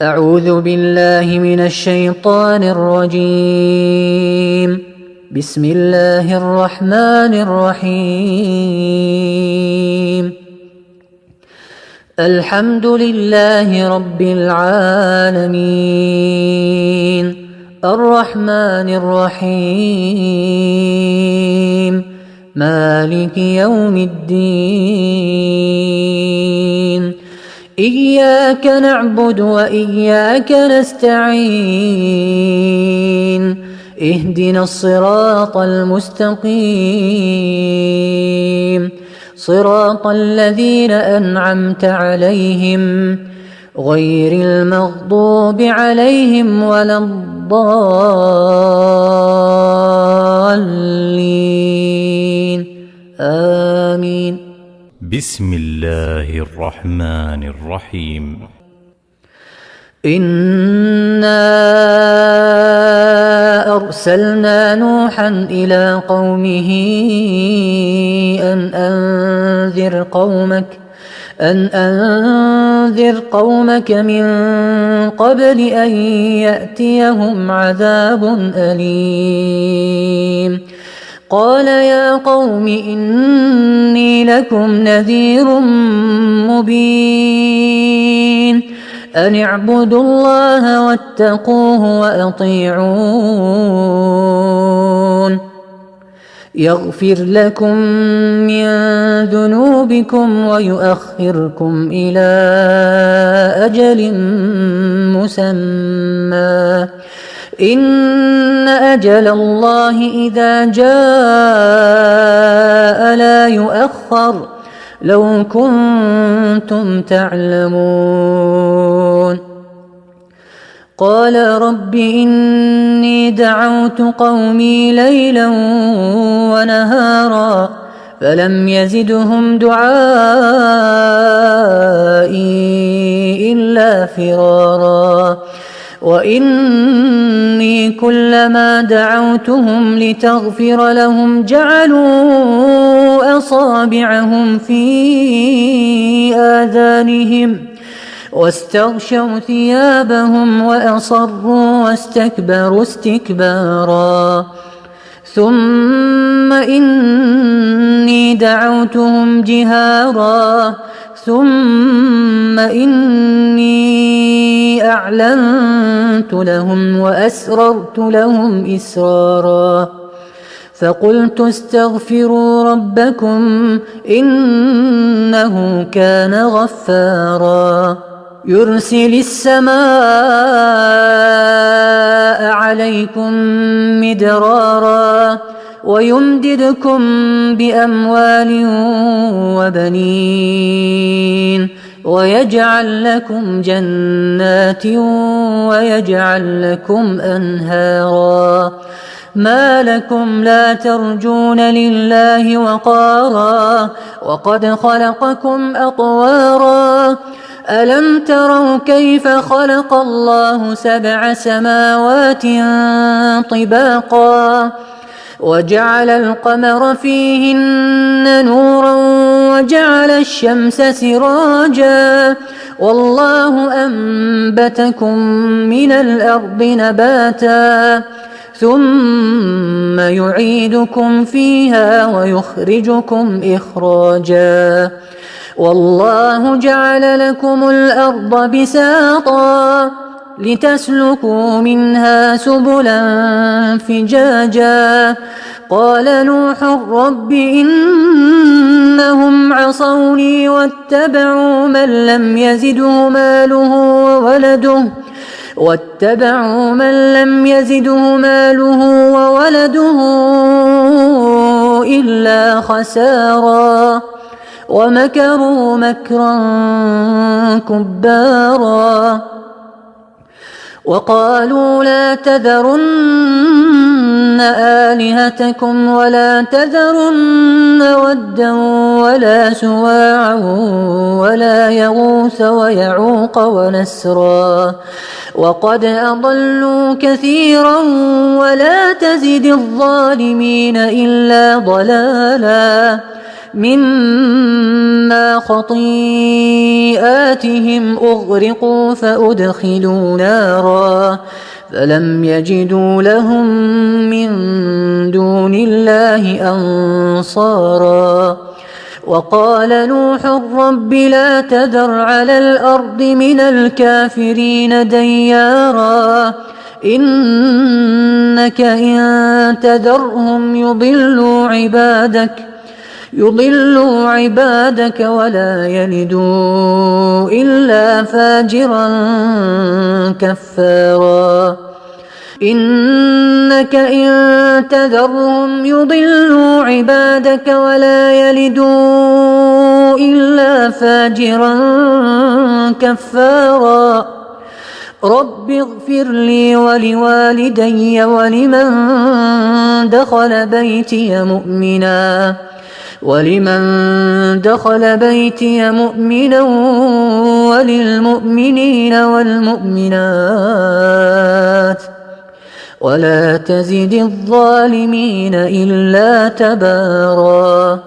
أعوذ بالله من الشيطان الرجيم. بسم الله الرحمن الرحيم. الحمد لله رب العالمين، الرحمن الرحيم، مالك يوم الدين. إياك نعبد وإياك نستعين، اهدنا الصراط المستقيم، صراط الذين أنعمت عليهم غير المغضوب عليهم ولا الضالين، آمين. بسم الله الرحمن الرحيم. إنا أرسلنا نوحا إلى قومه أن أنذر قومك من قبل أن يأتيهم عذاب أليم. قال يا قوم إني لكم نذير مبين، أن اعبدوا الله واتقوه وأطيعون، يغفر لكم من ذنوبكم ويؤخركم إلى أجل مسمى، إن أجل الله إذا جاء لا يؤخر، لو كنتم تعلمون. قال رب إني دعوت قومي ليلا ونهارا فلم يزدهم دعائي إلا فرارا، وإني كلما دعوتهم لتغفر لهم جعلوا أصابعهم في آذانهم واستغشوا ثيابهم وأصروا واستكبروا استكبارا، ثم إني دعوتهم جهارا ثم إني أعلنت لهم وأسررت لهم إسرارا، فقلت استغفروا ربكم إنه كان غفارا، يرسل السماء عليكم مدرارا ويمددكم بأموال وبنين ويجعل لكم جنات ويجعل لكم أنهارا، ما لكم لا ترجون لله وقارا وقد خلقكم أطوارا، ألم تروا كيف خلق الله 7 سماوات طباقا وجعل القمر فيهن نورا وجعل الشمس سراجا، والله أنبتكم من الأرض نباتا ثم يعيدكم فيها ويخرجكم إخراجا، والله جعل لكم الأرض بساطا لتسلكوا منها سبلا فجاجا. قال نوح رب إنهم عصوني واتبعوا من لم يزده ماله وولده إلا خسارا، ومكروا مكرا كبارا، وقالوا لا تذرن آلهتكم ولا تذرن ودا ولا سواعا ولا يغوث ويعوق ونسرا، وقد أضلوا كثيرا ولا تزد الظالمين إلا ضلالا، ممن مما خطيئاتهم أغرقوا فأدخلوا نارا فلم يجدوا لهم من دون الله أنصارا. وقال نوح رب لا تذر على الأرض من الكافرين ديارا إنك إن تذرهم يضلوا عبادك ولا يلدوا إلا فاجرا كفارا. إنك إن تذرهم يضلوا عبادك ولا يلدوا إلا فاجرا كفارا. رب اغفر لي ولوالدي ولمن دخل بيتي مؤمنا وللمؤمنين والمؤمنات ولا تزد الظالمين إلا تبارا.